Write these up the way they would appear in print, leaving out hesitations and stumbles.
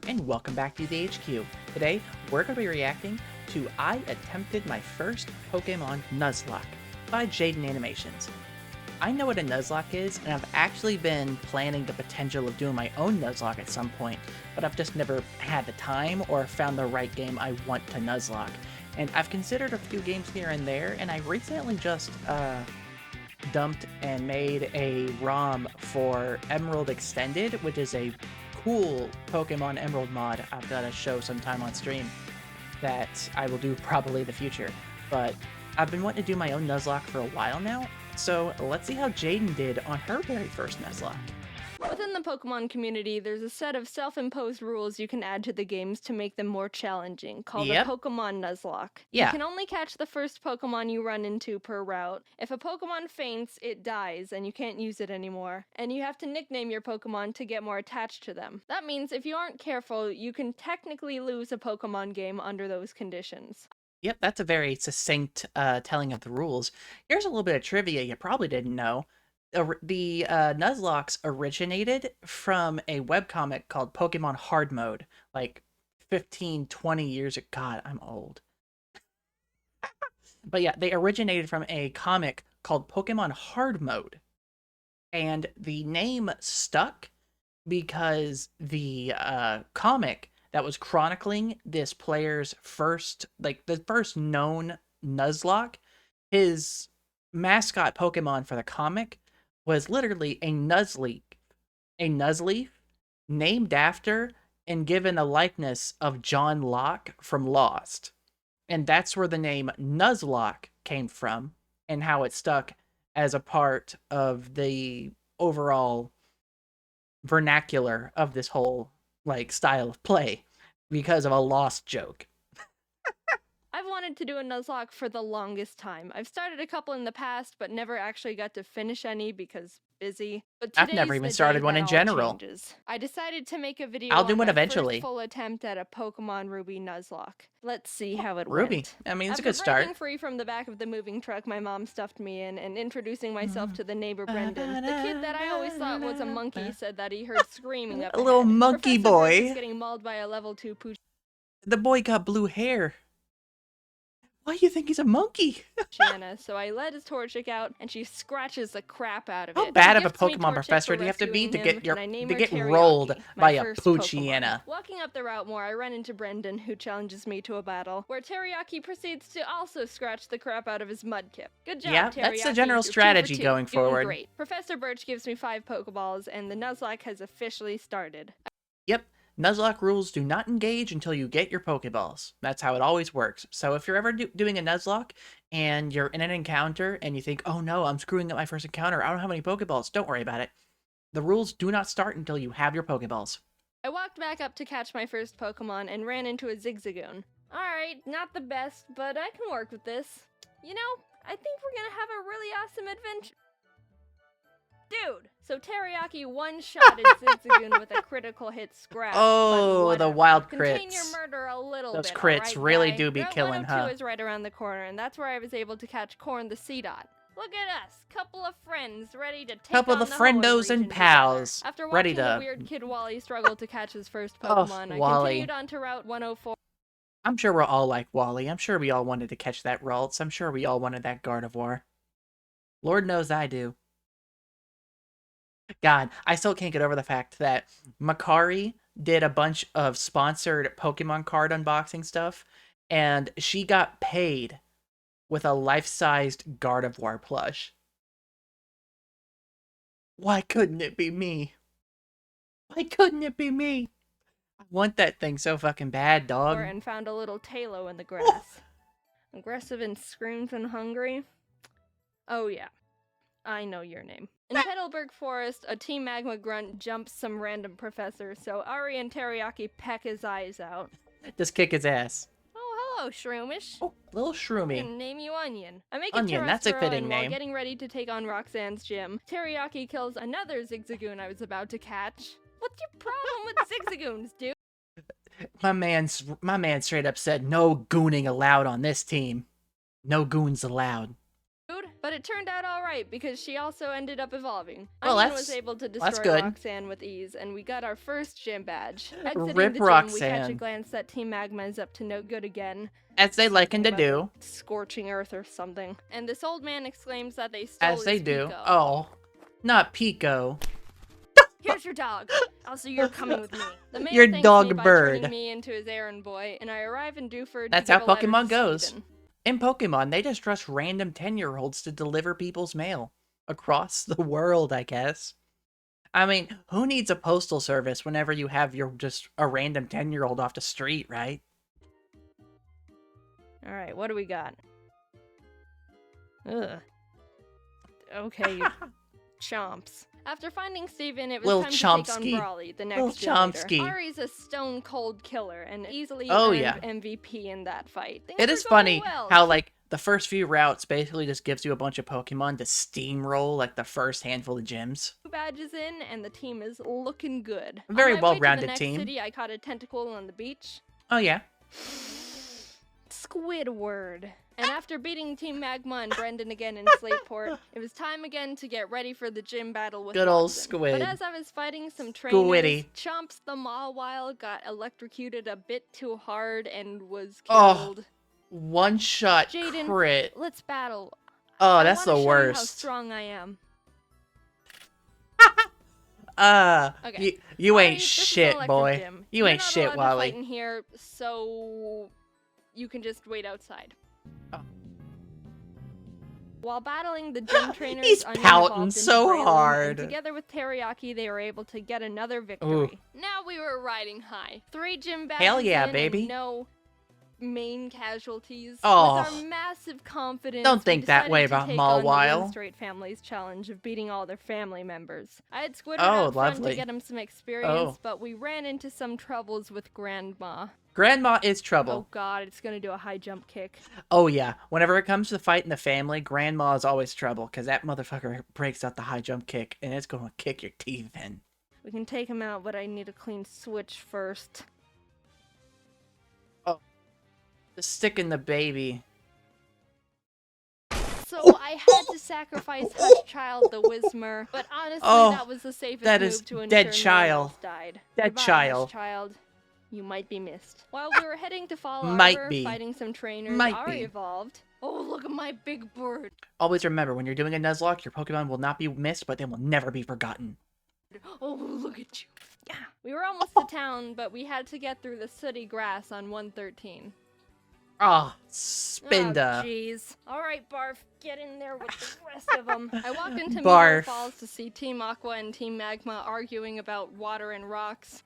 and welcome back to the HQ. Today, we're going to be reacting to I Attempted My First Pokemon Nuzlocke by JaidenAnimations. I know what a Nuzlocke is, and I've actually been planning the potential of doing my own Nuzlocke at some point, but I've just never had the time or found the right game I want to Nuzlocke. And I've considered a few games here and there, and I recently just dumped and made a ROM for Emerald Extended, which is a cool Pokemon Emerald mod I've got to show sometime on stream that I will do probably in the future. But I've been wanting to do my own Nuzlocke for a while now, so let's see how Jaiden did on her very first Nuzlocke. Within the Pokemon community, there's a set of self-imposed rules you can add to the games to make them more challenging, called a Pokemon Nuzlocke. Yeah. You can only catch the first Pokemon you run into per route. If a Pokemon faints, it dies, and you can't use it anymore. And you have to nickname your Pokemon to get more attached to them. That means if you aren't careful, you can technically lose a Pokemon game under those conditions. Yep, that's a very succinct telling of the rules. Here's a little bit of trivia you probably didn't know. The Nuzlockes originated from a webcomic called Pokemon Hard Mode, like 15, 20 years ago. God, I'm old. But yeah, they originated from a comic called Pokemon Hard Mode. And the name stuck because the comic that was chronicling this player's first, like the first known Nuzlocke, his mascot Pokemon for the comic was literally a Nuzleaf named after and given a likeness of John Locke from Lost. And that's where the name Nuzlocke came from and how it stuck as a part of the overall vernacular of this whole like style of play because of a Lost joke. I've wanted to do a Nuzlocke for the longest time. I've started a couple in the past, but never actually got to finish any because busy. But I've never even started one in general. I decided to make a video I'll do on one my eventually. First full attempt at a Pokemon Ruby Nuzlocke. Let's see how it Ruby. went. I mean, it's After a good start. breaking free from the back of the moving truck my mom stuffed me in and introducing myself to the neighbor Brendan, the kid that I always thought was a monkey said that he heard screaming up ahead. A little monkey Professor boy. Bird is getting mauled by a level 2 pooch. The boy got blue hair. Why do you think he's a monkey? Shanna, so I let his Torchic out, and she scratches the crap out of it. How bad of a Pokemon professor do you have to be to get rolled by a Poochyena? Walking up the route more, I run into Brendan, who challenges me to a battle, where Teriyaki proceeds to also scratch the crap out of his Mudkip. Good job, yeah, Teriyaki. That's the general strategy going forward. Great. Professor Birch gives me 5 Pokeballs, and the Nuzlocke has officially started. Yep. Nuzlocke rules do not engage until you get your Pokeballs. That's how it always works. So if you're ever doing a Nuzlocke and you're in an encounter and you think, oh no, I'm screwing up my first encounter, I don't have any Pokeballs, don't worry about it. The rules do not start until you have your Pokeballs. I walked back up to catch my first Pokemon and ran into a Zigzagoon. Alright, not the best, but I can work with this. You know, I think we're gonna have a really awesome adventure. Dude! So Teriyaki one-shotted Zigzagoon with a critical hit scratch. Oh, the wild crits. Contain your murder a little Those bit, crits right, really guy? do be killing, huh? 102 is right around the corner, and that's where I was able to catch Corn the Seedot. Look at us, couple of friends ready to take on the friendos and pals. Together. After ready watching to the weird kid Wally struggle to catch his first Pokemon, I continued on to Route 104. I'm sure we're all like Wally. I'm sure we all wanted to catch that Ralts. I'm sure we all wanted that Gardevoir. Lord knows I do. God, I still can't get over the fact that Makari did a bunch of sponsored Pokemon card unboxing stuff, and she got paid with a life-sized Gardevoir plush. Why couldn't it be me? Why couldn't it be me? I want that thing so fucking bad, dog. And found a little Talo in the grass. Aggressive and screams and hungry. Oh yeah, I know your name. In Petalburg Forest, a Team Magma grunt jumps some random professor, so Ari and Teriyaki peck his eyes out. Just kick his ass. Oh, hello, Shroomish. Oh, little Shroomy. Name you Onion. I make Onion, that's a fitting name. While getting ready to take on Roxanne's gym, Teriyaki kills another Zigzagoon I was about to catch. What's your problem with Zigzagoons, dude? My man straight up said, no gooning allowed on this team. No goons allowed. Dude, But it turned out alright because she also ended up evolving. Well, Onion was able to destroy good. Roxanne with ease, and we got our first gym badge. Exiting Rip the gym, we catch a Roxanne. glance that Team Magma is up to no good again. As they liken to About do. the scorching earth or something. And this old man exclaims that they stole As they his do. Pico. Oh, not Pico. Here's your dog. Also, you're coming with me. The man Your thanks dog me by bird. turning me into his errand boy, and I arrive in Dewford. That's to how give a letter Pokemon to goes. Steven. In Pokemon, they just trust random 10-year-olds to deliver people's mail. Across the world, I guess. I mean, who needs a postal service whenever you have just a random 10-year-old off the street, right? Alright, what do we got? Ugh. Okay, you chomps. After finding Steven, it was Lil time Chompsky. to take on Brawly, the Lil next gym leader. Chompsky. Ari's a stone-cold killer and easily Oh, earned yeah. MVP in that fight. Things It were is going funny well. how, like, the first few routes basically just gives you a bunch of Pokemon to steamroll, like, the first handful of gyms. 2 badges in, and the team is looking good. Very On my way to the well-rounded next team. City, I caught a tentacle on the beach. Oh, yeah. Squidward. And after beating Team Magma and Brendan again in Slateport, it was time again to get ready for the gym battle with Good old Watson. Squid. But as I was fighting some trainers, Squiddy. Chomps the Mawile got electrocuted a bit too hard and was Oh. killed. One-shot Jaiden, crit. let's battle. Oh, I that's wanna the show you how worst. strong I am. Okay. You Ari, ain't this is an shit, electric boy. gym. You ain't shit, You're not allowed to fight Wally. in here, so you can just wait outside. Oh. While battling the gym trainers, He's Onion pouting evolved into so Braylon, hard. And together with Teriyaki, they were able to get another victory. Ooh. Now we were riding high. 3 gym badges Hell yeah, in baby. And no main casualties. Oh. With our massive confidence, Don't we think that decided way to about take on the Mawile. Winstraight family's challenge of beating all their family members. I had Squidward Oh, out front lovely. to get him some experience, Oh. but we ran into some troubles with Grandma. Grandma is Oh trouble. god, it's gonna do a high jump kick. Oh, yeah. Whenever it comes to fighting the family, Grandma is always trouble, because that motherfucker breaks out the high jump kick, and it's going to kick your teeth in. We can take him out, but I need a clean switch first. Just sticking the baby. So I had to sacrifice Hushchild the Whismer, but honestly, Oh, that was the safest that move is to ensure dead no one child. else died. Dead Goodbye, child. Hushchild. You might be missed. While we were heading to Fall Might Arbor, be. fighting some trainers, Might Ari be. evolved. Oh, look at my big bird. Always remember, when you're doing a Nuzlocke, your Pokemon will not be missed, but they will never be forgotten. Oh, look at you. Yeah. We were almost to town, but we had to get through the sooty grass on 113. Ah, Oh, Spinda. jeez. Alright, Barf, get in there with the rest of them. I walked into Meteor Barf. Falls to see Team Aqua and Team Magma arguing about water and rocks.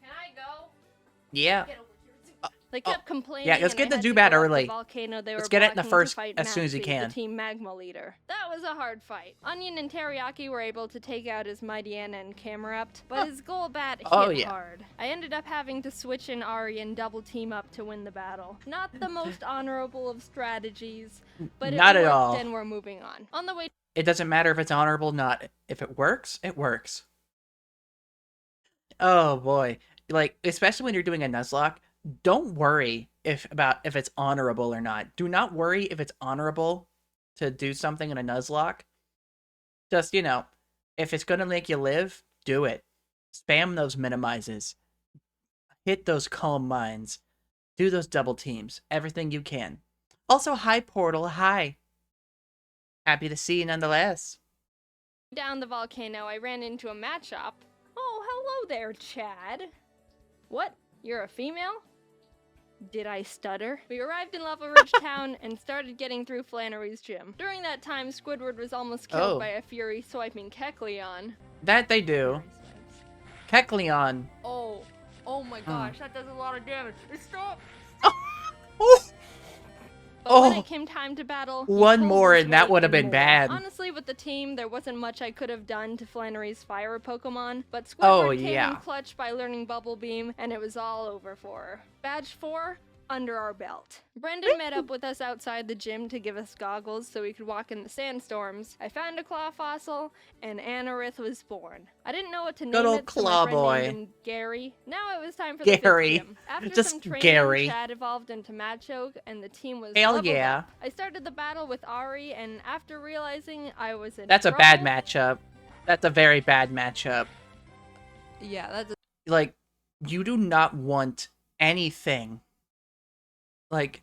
Can I go? Yeah. Get over here. They kept complaining. yeah, let's and get I the had to Zubat go up the early. volcano they Let's were get it in the blocking to first fight as soon as you Maxie, can. The Team Magma leader. That was a hard fight. Onion and Teriyaki were able to take out his Mightyena and Camerupt, but his Golbat hit Oh, yeah. hard. I ended up having to switch in Ari and double team up to win the battle. Not the most honorable of strategies, but Not it at worked all. and we're moving on. On the way It doesn't matter if it's honorable or not. If it works, it works. Oh boy. Like, especially when you're doing a Nuzlocke, don't worry if it's honorable or not. Do not worry if it's honorable to do something in a Nuzlocke. Just, if it's gonna make you live, do it. Spam those minimizes. Hit those calm mines. Do those double teams. Everything you can. Also, hi Portal, hi. Happy to see you nonetheless. down the volcano, I ran into a mat shop. Oh, hello there, Chad. What? You're a female? Did I stutter? We arrived in Lava Ridge Town and started getting through Flannery's gym. During that time, Squidward was almost killed Oh. by a Fury swiping Kecleon. That they do. Kecleon. Oh my gosh, that does a lot of damage. Stop! Oh. But when Oh. it came time to battle, he One pulled more his and that weight would have been more. bad. Honestly, with the team, there wasn't much I could have done to Flannery's fire Pokemon, but Squidward Oh, came yeah. in clutch by learning Bubble Beam, and it was all over for her. Badge 4, under our belt. Brendan met up with us outside the gym to give us goggles so we could walk in the sandstorms. I found a claw fossil, and Anorith was born. I didn't know what to Good name old it, so my claw friend boy. named him Gary. Now it was time for the fifth Gary. gym. After Just some training, Gary. Chad evolved into Machoke, and the team was Hell leveled yeah. up. I started the battle with Ari, and after realizing I was in That's a trouble, bad matchup. That's a very bad matchup. Yeah, that's Like, you do not want anything. Like,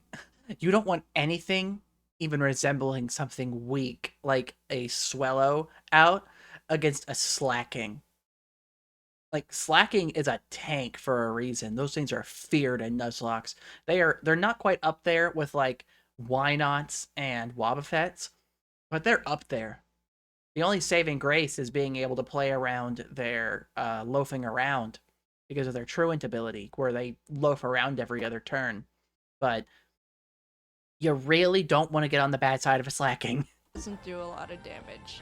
you don't want anything even resembling something weak, like a Swellow out against a Slacking. Like, Slacking is a tank for a reason. Those things are feared in Nuzlocks. They're not quite up there with, like, Wynots and Wobbuffets, but they're up there. The only saving grace is being able to play around their loafing around because of their truant ability, where they loaf around every other turn. But you really don't want to get on the bad side of a Slacking. doesn't do a lot of damage.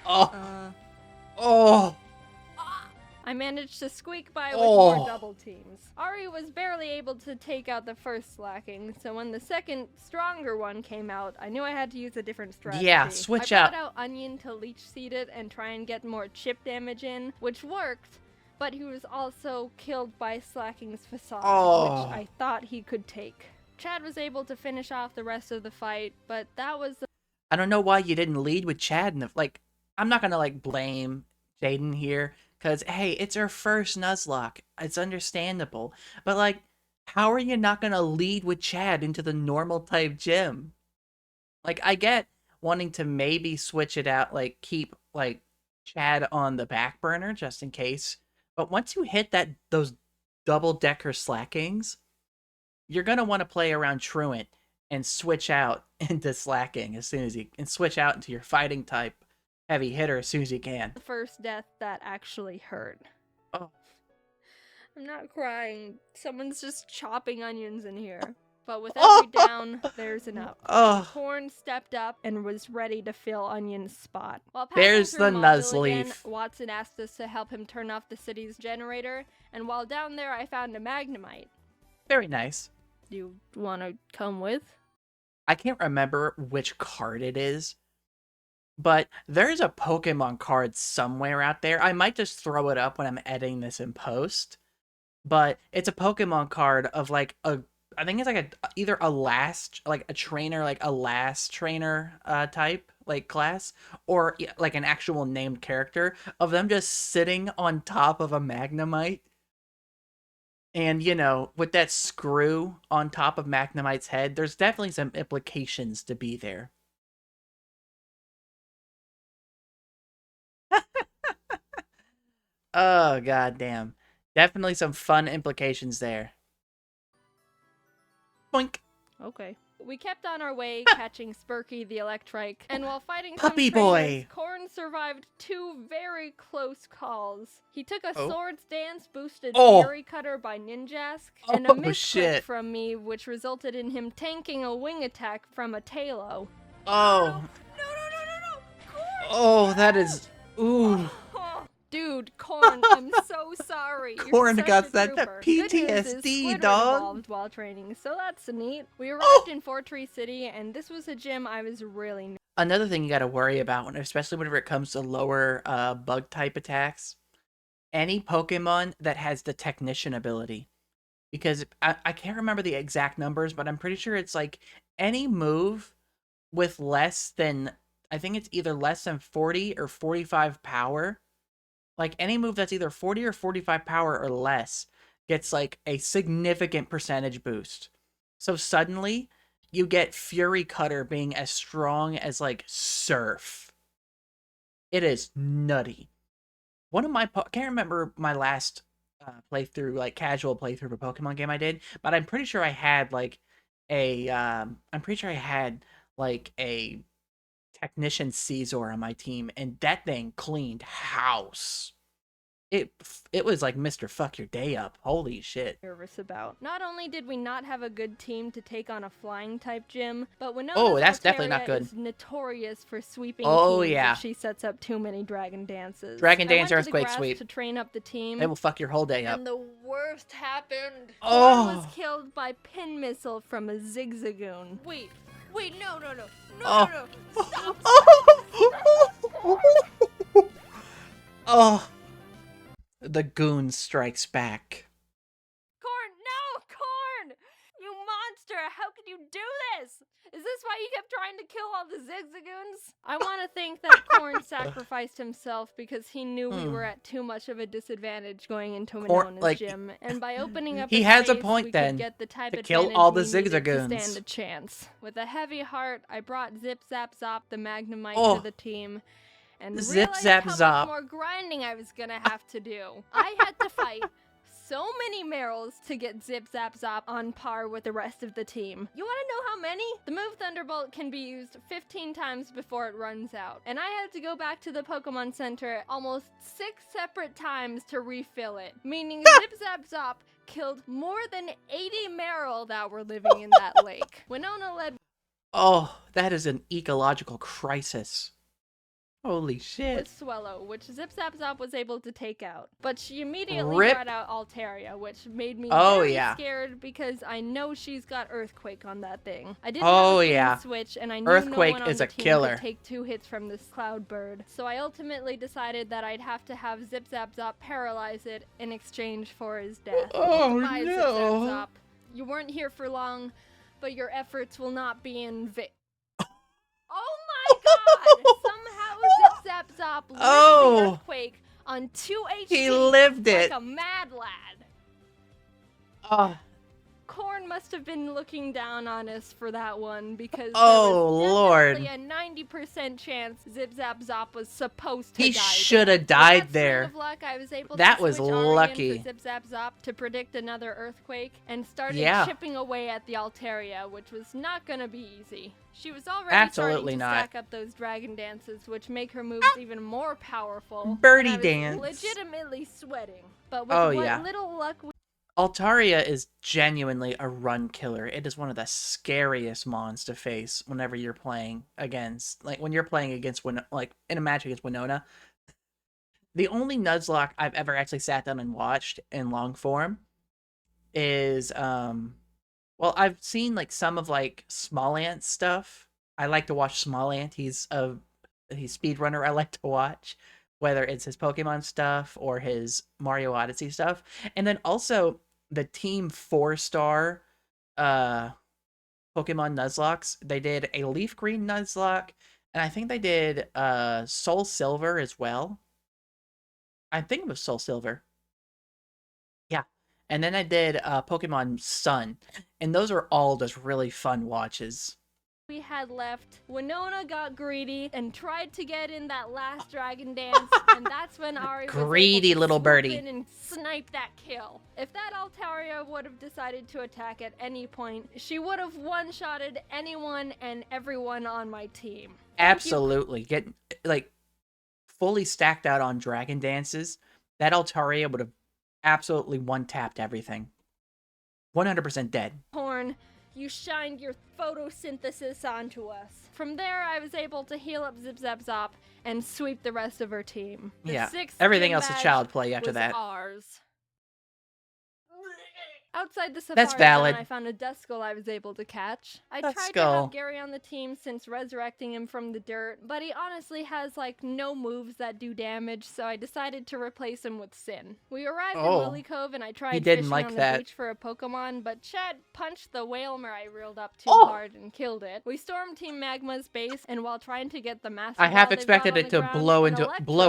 Oh! I managed to squeak by with Oh. more double teams. Ari was barely able to take out the first Slacking, so when the second, stronger one came out, I knew I had to use a different strategy. Yeah, switch I out. brought out Onion to leech seed it and try and get more chip damage in, which worked, but he was also killed by Slacking's facade, Oh. which I thought he could take. Chad was able to finish off the rest of the fight, but that was the I don't know why you didn't lead with Chad. Like, I'm not gonna, like, blame Jaiden here, because, hey, it's her first Nuzlocke. It's understandable. But, like, how are you not gonna lead with Chad into the normal type gym? Like, I get wanting to maybe switch it out, like, keep, like, Chad on the back burner just in case. But once you hit those double-decker Slackings, you're gonna want to play around Truant and switch out into Slacking as soon as you and switch out into your fighting type heavy hitter as soon as you can. first death that actually hurt. Oh. I'm not crying. Someone's just chopping onions in here. But with every down, there's an up. Oh. Corn stepped up and was ready to fill Onion's spot. While There's passing through the Module again, Nuzleaf. Watson asked us to help him turn off the city's generator, and while down there I found a Magnemite. Very nice. You wanna come with? I can't remember which card it is, but there's a Pokemon card somewhere out there. I might just throw it up when I'm editing this in post. But it's a Pokemon card of like I think it's like either a last trainer type like class, or like an actual named character of them just sitting on top of a Magnemite. And, you know, with that screw on top of Magnemite's head, there's definitely some implications to be there. Oh, goddamn. Definitely some fun implications there. Boink. Okay. We kept on our way, catching Spurky the Electrike, and while fighting Puppy some trainers, boy. Corn survived 2 very close calls. He took a Oh. Swords Dance boosted Oh. Fury Cutter by Ninjask, and a Oh, misclick shit. from me, which resulted in him tanking a wing attack from a Talo. Oh. No! Corn! Oh, that is... Ooh. Dude, Corn, I'm so sorry. Corn You're got such a that trooper. Good news is PTSD, Squidward dog. evolved while training, so that's neat. We arrived Oh. in Fortree City, and this was a gym I was really Another thing you got to worry about, especially whenever it comes to lower bug type attacks, any Pokemon that has the Technician ability. Because I can't remember the exact numbers, but I'm pretty sure it's like any move with less than, I think it's either less than 40 or 45 power. Like any move that's either 40 or 45 power or less gets like a significant percentage boost. So suddenly you get Fury Cutter being as strong as like Surf. It is nutty. One of my can't remember my last playthrough, like casual playthrough of a Pokemon game I did, but I'm pretty sure I had like a Technician Caesar on my team, and that thing cleaned house. it was like Mr. Fuck Your Day Up. Holy shit. Nervous about. Not only did we not have a good team to take on a flying type gym, but Winona's Oh, that's definitely not good. is notorious for sweeping Oh, teams yeah. if she sets up too many dragon dances. Dragon dance, I went earthquake to the grass sweep. to train up the team. It will fuck your whole day up. And the worst happened. Oh. Corn was killed by pin missile from a zigzagoon. Wait, no. Oh. No. Stop. Oh. The goon strikes back. Corn, no, Corn! You monster! How could you do this? Is this why you kept trying to kill all the zigzagoons? I want to think that Corn sacrificed himself because he knew we were at too much of a disadvantage going into Winona's gym, and by opening up he his has a face, point we then could get the type to of kill all the advantage we needed to zigzagoons. stand a chance. With a heavy heart, I brought Zip Zap Zop the Magnemite Oh. to the team. And Zip, realized zap, how zop. much more grinding I was gonna have to do. I had to fight so many Merrills to get Zip Zap Zop on par with the rest of the team. You wanna know how many? The move Thunderbolt can be used 15 times before it runs out. And I had to go back to the Pokemon Center almost 6 separate times to refill it. Meaning Zip Zap Zop killed more than 80 Merrill that were living in that lake. Winona led Oh, that is an ecological crisis. Holy shit. with Swellow, which Zip Zap Zop was able to take out. But she immediately Rip. brought out Altaria, which made me Oh, very yeah. scared because I know she's got Earthquake on that thing. I didn't Oh, have a yeah. switch, and I knew Earthquake no one on is the a team killer. could take 2 hits from this Cloud Bird. So I ultimately decided that I'd have to have Zip Zap Zop paralyze it in exchange for his death. Oh, Goodbye, no. Zip Zap Zop. You weren't here for long, but your efforts will not be in vain. Oh my god! Somehow Zip Zap Zop lived the Earthquake on 2 HP. He lived it. Like a mad lad. Oh, Corn must have been looking down on us for that one because Oh, there was Lord. definitely a 90% chance Zip Zap Zop was supposed to he die. should have With died that there. swing of luck, I was able That to was switch Ari in lucky. for Zip Zap Zop to predict another earthquake and started Yeah. chipping away at the Altaria, which was not gonna be easy. She was already Absolutely starting to not. stack up those dragon dances, which make her moves even more powerful. Birdie and I was dance. legitimately sweating. But with Oh, what yeah. little luck we Altaria is genuinely a run killer. It is one of the scariest mons to face whenever you're playing against, like when you're playing against, like in a match against Winona. The only Nuzlocke I've ever actually sat down and watched in long form is, well, I've seen like some of like Small Ant stuff. I like to watch Small Ant. He's speedrunner I like to watch, whether it's his Pokemon stuff or his Mario Odyssey stuff. And then also the Team 4-star Pokemon Nuzlocks. They did a Leaf Green Nuzlocke, and I think they did Soul Silver as well. I think it was Soul Silver. Yeah. And then I did Pokemon Sun. And those are all just really fun watches. had left, Winona got greedy and tried to get in that last dragon dance, and that's when Ari was Greedy able to little swoop birdie. in and snipe that kill. If that Altaria would have decided to attack at any point, she would have one-shotted anyone and everyone on my team. Absolutely. Get like fully stacked out on dragon dances. That Altaria would have absolutely one-tapped everything. 100% dead. Horn, you shined your photosynthesis onto us. From there, I was able to heal up Zip Zap Zop and sweep the rest of her team. The Yeah. sixth Everything gym else is badge child play after was that. ours. Outside the That's safari valid. zone, I found a Duskull I was able to catch. I tried to Duskull. have Gary on the team since resurrecting him from the dirt, but he honestly has like no moves that do damage, so I decided to replace him with Sin. We arrived in Oh. Lily Cove and I tried didn't fishing like on that. the beach for a Pokemon, but Chad punched the Whalmer I reeled up too Oh. hard and killed it. We stormed Team Magma's base, and while trying to get the Master I half Ball they've expected got it on to the ground, blow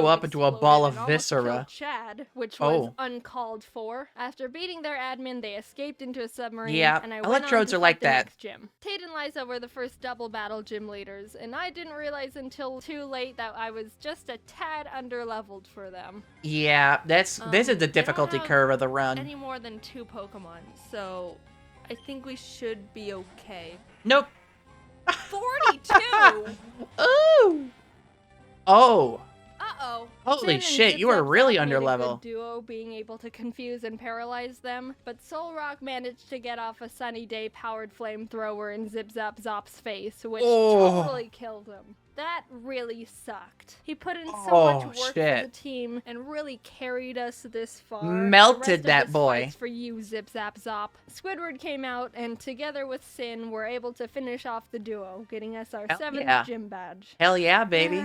an up into a ball exploded of and almost killed viscera. Chad, which was Oh. uncalled for. After beating their admin, they escaped into a submarine, Yeah, and I went on electrodes to are fight like the that. next gym. Tate and Liza were the first double battle gym leaders, and I didn't realize until too late that I was just a tad underleveled for them. Yeah, this is the They don't difficulty have curve of the run. Any more than 2 Pokemon, so I think we should be okay. Nope. 42? Ooh. Oh. Uh-oh. Holy Sin shit, and you are Zip Zap really made under a good level. duo, being able to confuse and paralyze them, but Solrock managed to get off a Sunny Day powered flamethrower in Zip Zap Zop's face, which totally killed him. That really sucked. He put in so much work for the team and really carried us this far. Melted the rest that of this boy. fight's for you, Zip Zap Zop. Squidward came out, and together with Sin, were able to finish off the duo, getting us our 7th gym badge. Hell yeah, baby.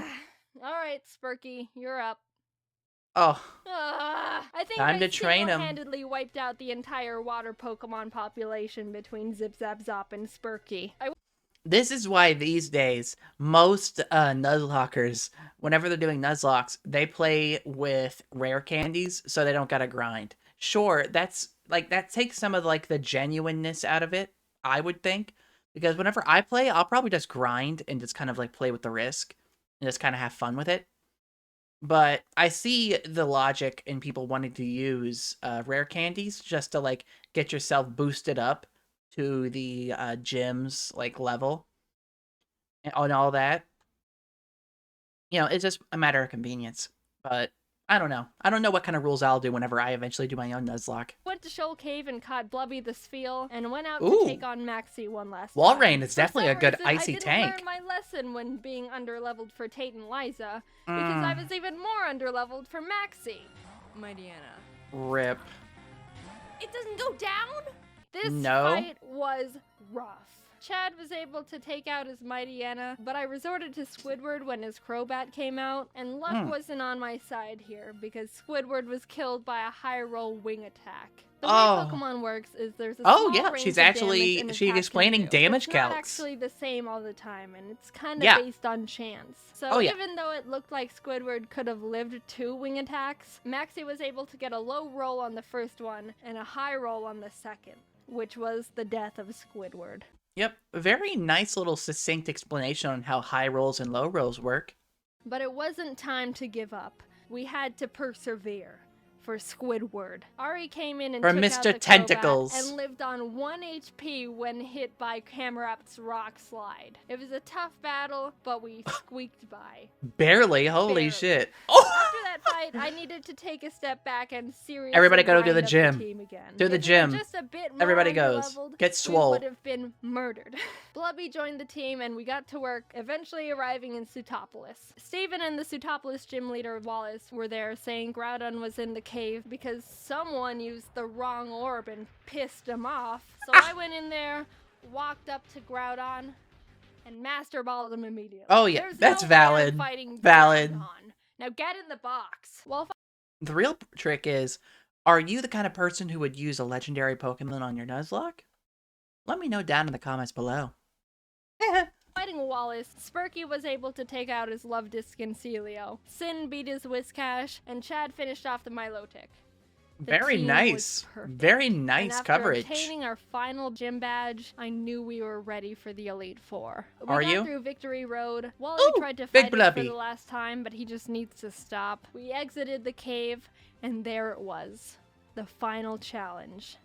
Alright, Spurky, you're up. Oh. I think Time I to train him. single-handedly wiped out the entire water Pokemon population between Zip Zap Zop and Spurky. This is why these days, most Nuzlockers, whenever they're doing Nuzlocks, they play with rare candies so they don't gotta grind. Sure, that's like that takes some of like the genuineness out of it, I would think. Because whenever I play, I'll probably just grind and just kind of like play with the risk and just kind of have fun with it. But I see the logic in people wanting to use rare candies just to like get yourself boosted up to the gym's like level and all that. You know, it's just a matter of convenience. But I don't know. I don't know what kind of rules I'll do whenever I eventually do my own Nuzlocke. Went to Shoal Cave and caught Blubby the Spheal and went out to take on Maxie one last Wall time. Rain is definitely a good icy I didn't tank. learn my lesson when being underleveled for Tate and Liza, because I was even more underleveled for Maxie. Mightyana. Rip. It doesn't go down? This No. fight was rough. Chad was able to take out his Mightyana, but I resorted to Squidward when his Crobat came out, and luck wasn't on my side here, because Squidward was killed by a high roll wing attack. The way Pokemon works is there's a small range she's of actually damage an she's attack explaining can do. damage It's calcs. not actually the same all the time, and it's kind of based on chance. So even though it looked like Squidward could have lived 2 wing attacks, Maxie was able to get a low roll on the first one and a high roll on the second, which was the death of Squidward. Yep, a very nice little succinct explanation on how high rolls and low rolls work. But it wasn't time to give up. We had to persevere. For Squidward. Ari came in and For took Mr. out the Tentacles. Crobat and lived on 1 HP when hit by Camerap's Rock Slide. It was a tough battle, but we squeaked by. Barely, holy Barely. shit. After that fight, I needed to take a step back and seriously Everybody go to grind the up gym. team again. To the If we gym. were just a bit more Everybody goes. underleveled, Get swole. we would have been murdered. Blubby joined the team and we got to work, eventually arriving in Sutopolis. Steven and the Sutopolis gym leader Wallace were there saying Groudon was in the cave because someone used the wrong orb and pissed him off. So I went in there, walked up to Groudon, and master balled him immediately. Oh yeah, There's that's no valid. fighting Valid. Groudon. Now get in the box. Well, The real trick is, are you the kind of person who would use a legendary Pokemon on your Nuzlocke? Let me know down in the comments below. fighting Wallace, Spurky was able to take out his Love Disc and Celio. Sin beat his Whiscash, and Chad finished off the Milotic. Very nice. Very nice and coverage. After obtaining our final gym badge, I knew we were ready for the Elite Four. We Are got you? through Victory Road. Wally Ooh, tried to big fight us for blubby. the last time, but he just needs to stop. We exited the cave, and there it was. The final challenge.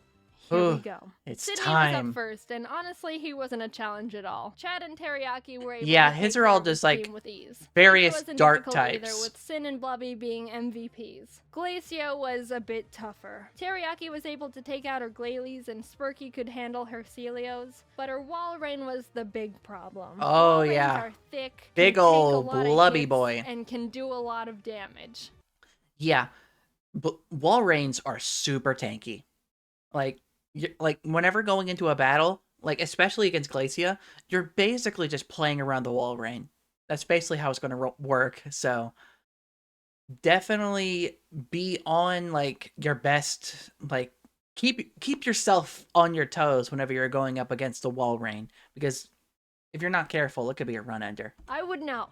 Here we go. It's Sydney time. was up first, and honestly, he wasn't a challenge at all. Chad and Teriyaki were able Yeah, to his take are all care of just, his like, team with ease. various It wasn't dark difficult either, types. with Sin and Blubby being MVPs. Glacio was a bit tougher. Teriyaki was able to take out her Glalie, and Spurky could handle her Celios, but her Walrein was the big problem. Oh, Walreins yeah. are thick, Big can take a ol' lot of blubby hits, boy. and can do a lot of damage. Yeah, but Walreins are super tanky. Like whenever going into a battle, like especially against Glacia, you're basically just playing around the Walrein. That's basically how it's going to work. So definitely be on like your best. Like keep yourself on your toes whenever you're going up against the Walrein, because if you're not careful, it could be a run ender. I would know,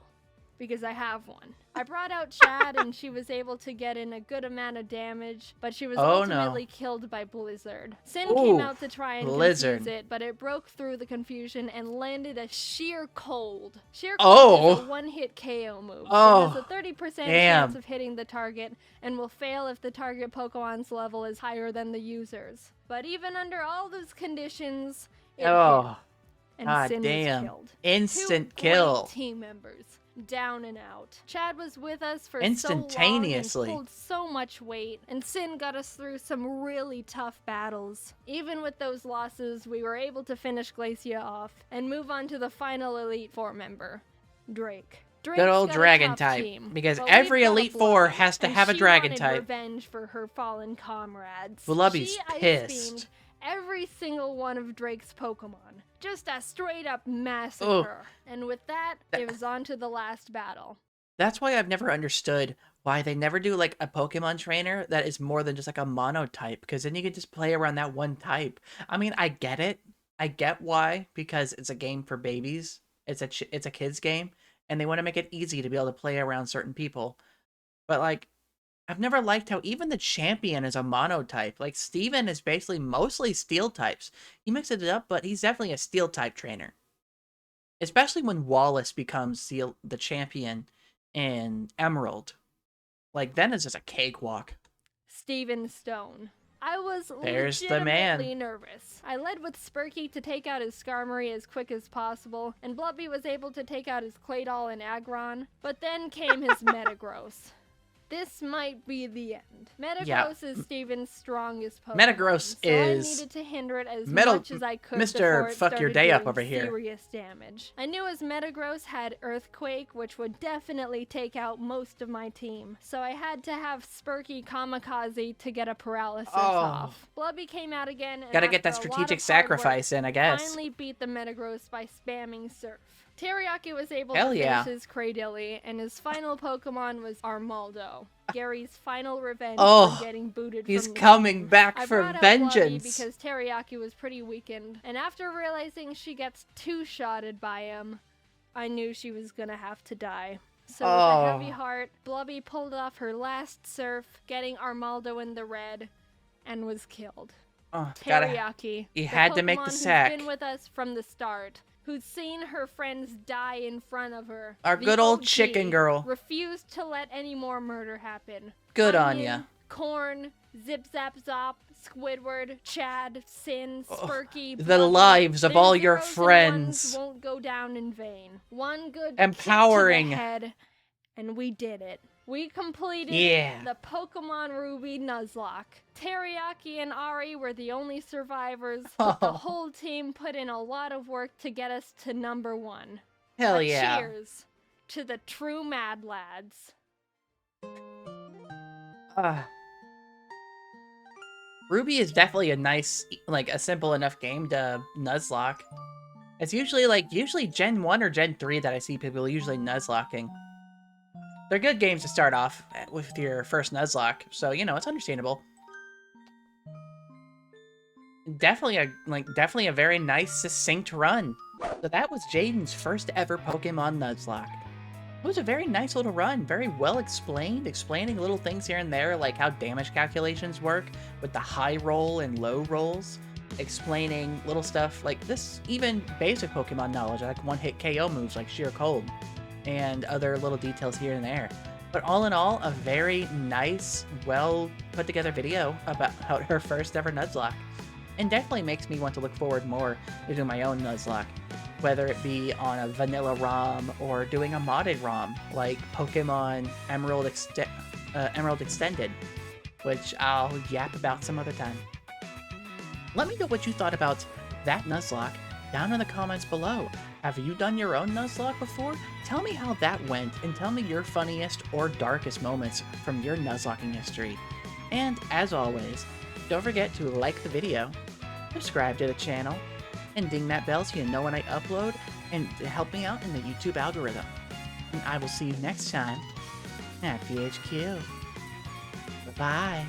because I have one. I brought out Chad, and she was able to get in a good amount of damage, but she was ultimately killed by Blizzard. Sin came out to try and confuse it, but it broke through the confusion and landed a Sheer Cold. Sheer Cold is a one-hit KO move. It has a 30% chance of hitting the target, and will fail if the target Pokemon's level is higher than the user's. But even under all those conditions, it hit, and Sin was killed. Instant Two kill. great team members. down and out. Chad was with us for Instantaneously. so long and pulled so much weight, and Sin got us through some really tough battles. Even with those losses, we were able to finish Glacia off and move on to the final Elite Four member, Drake. Good old dragon type, because every Elite Four has to have a dragon type. Revenge for her fallen comrades. Blubby's pissed. Every single one of Drake's Pokemon. Just a straight up massacre. And with that, it was on to the last battle. That's why I've never understood why they never do like a Pokemon trainer that is more than just like a mono type, because then you can just play around that one type. I mean, I get it. I get why, because it's a game for babies. It's a kid's game, and they want to make it easy to be able to play around certain people. But like, I've never liked how even the champion is a mono type. Like, Steven is basically mostly steel types. He mixes it up, but he's definitely a steel type trainer. Especially when Wallace becomes the champion in Emerald. Like, then it's just a cakewalk. Steven Stone. I was There's the man. legitimately nervous. I led with Spurky to take out his Skarmory as quick as possible, and Blubby was able to take out his Claydol and Aggron, but then came his Metagross. This might be the end. Metagross is Steven's strongest Pokemon. Metagross is... I needed to hinder it as much as I could before it fuck your day up over here. Serious damage. I knew his Metagross had Earthquake, which would definitely take out most of my team. So I had to have Spurky Kamikaze to get a paralysis off. Blubby came out again, and gotta get that strategic sacrifice in, I guess. Finally beat the Metagross by spamming Surf. Teriyaki was able to finish his Cradily, and his final Pokemon was Armaldo. Gary's final revenge for getting booted he's from coming back for vengeance. Because Teriyaki was pretty weakened, and after realizing she gets two-shotted by him, I knew she was gonna have to die. So with a heavy heart, Blubby pulled off her last Surf, getting Armaldo in the red, and was killed. Teriyaki, he had to make the sack. Who's been with us from the start, who'd seen her friends die in front of her. Our good old chicken girl. Refused to let any more murder happen. Good on ya. Corn, Zip Zap Zop, Squidward, Chad, Sin, Spurky, the lives of all your friends won't go down in vain. One good empowering kick to the head, and we did it. We completed the Pokemon Ruby Nuzlocke. Teriyaki and Ari were the only survivors, but the whole team put in a lot of work to get us to number 1. Hell yeah. Cheers to the true Mad Lads. Ruby is definitely a nice, like, a simple enough game to Nuzlocke. It's usually Gen 1 or Gen 3 that I see people usually Nuzlocking. They're good games to start off with your first Nuzlocke, so, you know, it's understandable. Definitely a very nice, succinct run. So that was Jaiden's first ever Pokemon Nuzlocke. It was a very nice little run, very well explained, explaining little things here and there, like how damage calculations work with the high roll and low rolls, explaining little stuff like this, even basic Pokemon knowledge, like one-hit KO moves like Sheer Cold, and other little details here and there. But all in all, a very nice, well put together video about her first ever Nuzlocke. And definitely makes me want to look forward more to doing my own Nuzlocke, whether it be on a vanilla ROM or doing a modded ROM like Pokemon Emerald Extended, which I'll yap about some other time. Let me know what you thought about that Nuzlocke down in the comments below. Have you done your own Nuzlocke before? Tell me how that went, and tell me your funniest or darkest moments from your Nuzlocking history. And as always, don't forget to like the video, subscribe to the channel, and ding that bell so you know when I upload, and help me out in the YouTube algorithm. And I will see you next time at VHQ. Bye-bye.